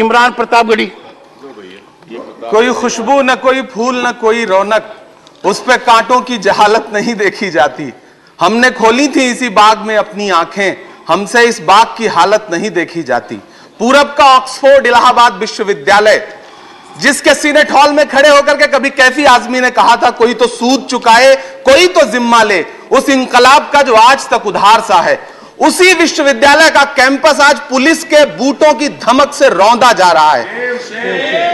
इमरान प्रतापगढ़ी। कोई खुशबू न कोई फूल न कोई रौनक, उस पे कांटों की जहालत नहीं देखी जाती। हमने खोली थी इसी बाग में अपनी आंखें, हमसे इस बाग की हालत नहीं देखी जाती। पूरब का ऑक्सफोर्ड इलाहाबाद विश्वविद्यालय, जिसके सीनेट हॉल में खड़े होकर के कभी कैफी आजमी ने कहा था कोई तो सूद चुकाए कोई तो जिम्मा ले, उस इंकलाब का जो आज तक उधार सा है, उसी विश्वविद्यालय का कैंपस आज पुलिस के बूटों की धमक से रौंदा जा रहा है।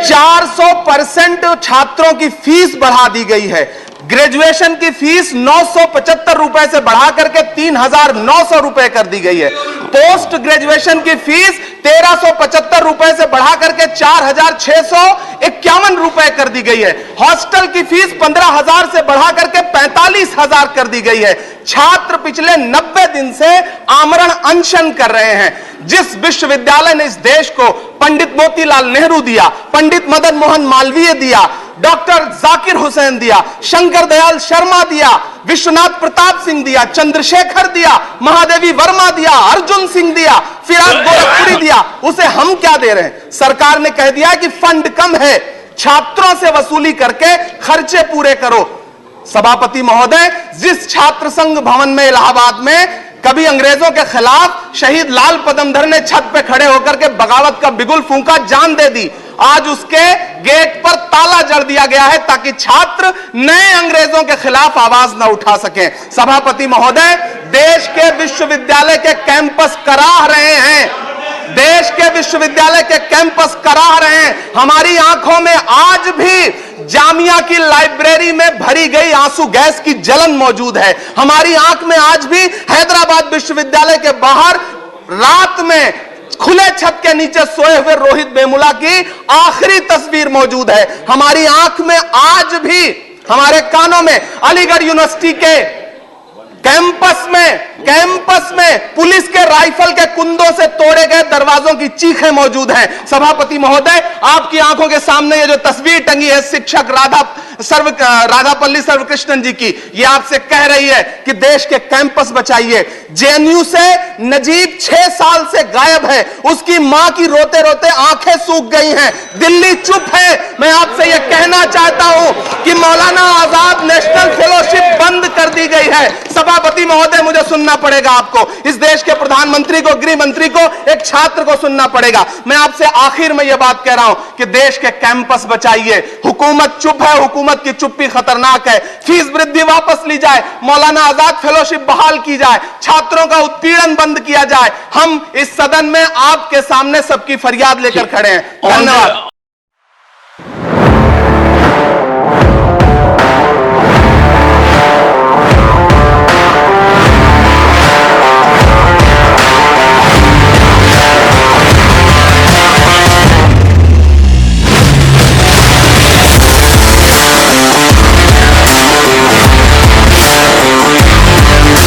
400% छात्रों की फीस बढ़ा दी गई है। ग्रेजुएशन की फीस 975 रुपए से बढ़ा करके 3,900 रुपए कर दी गई है। पोस्ट ग्रेजुएशन की फीस 1,375 रुपए से बढ़ा करके 4,651 रुपए कर दी गई है। हॉस्टल की फीस 15,000 से बढ़ा करके 45,000 कर दी गई है। छात्र पिछले 90 दिन से आमरण अनशन कर रहे हैं। जिस विश्वविद्यालय ने इस देश को पंडित मोतीलाल नेहरू दिया, पंडित मदन मोहन मालवीय दिया, डॉक्टर जाकिर हुसैन दिया, शंकर दयाल शर्मा दिया, विश्वनाथ प्रताप सिंह दिया, चंद्रशेखर दिया, महादेवी वर्मा दिया, अर्जुन सिंह दिया, फिराक गोरखपुरी दिया, उसे हम क्या दे रहे हैं? सरकार ने कह दिया कि फंड कम है, छात्रों से वसूली करके खर्चे पूरे करो। सभापति महोदय, जिस छात्र संघ भवन में इलाहाबाद में कभी अंग्रेजों के खिलाफ शहीद लाल पदमधर ने छत पे खड़े होकर के बगावत का बिगुल फूंका, जान दे दी, आज उसके गेट पर ताला जड़ दिया गया है ताकि छात्र नए अंग्रेजों के खिलाफ आवाज न उठा सकें। सभापति महोदय, देश के विश्वविद्यालय के कैंपस कराह रहे हैं, देश के विश्वविद्यालय के कैंपस कराह रहे हैं। हमारी आंखों में आज भी जामिया की लाइब्रेरी में भरी गई आंसू गैस की जलन मौजूद है। हमारी आंख में आज भी हैदराबाद विश्वविद्यालय के बाहर रात में खुले छत के नीचे सोए हुए रोहित वेमुला की आखिरी तस्वीर मौजूद है। हमारी आंख में आज भी, हमारे कानों में अलीगढ़ यूनिवर्सिटी के कैंपस में पुलिस के राइफल के कुंदों से तोड़े गए दरवाजों की चीखें मौजूद हैं। सभापति महोदय, आपकी आंखों के सामने ये जो तस्वीर टंगी है शिक्षक राधापल्ली सर्वकृष्णन जी की, ये आपसे कह रही है कि देश के कैंपस बचाइए। जेएनयू से नजीब 6 साल से गायब है, उसकी मां की रोते रोते आंखें सूख गई हैं। दिल्ली चुप है। मैं आपसे यह कहना चाहता हूं कि मौलाना आजाद नेशनल फेलोशिप बंद कर दी गई है। सभापति महोदय, मुझे सुनना पड़ेगा आपको, इस देश के प्रधानमंत्री को, गृह मंत्री को, एक छात्र को सुनना पड़ेगा। मैं आपसे आखिर में यह बात कह रहा हूं कि देश के कैंपस बचाइए। हुकूमत चुप है, हुकूमत की चुप्पी खतरनाक है। फीस वृद्धि वापस ली जाए, मौलाना आजाद फेलोशिप बहाल की जाए, छात्रों का उत्पीड़न बंद किया जाए। हम इस सदन में आपके सामने सबकी फरियाद लेकर खड़े हैं। धन्यवाद।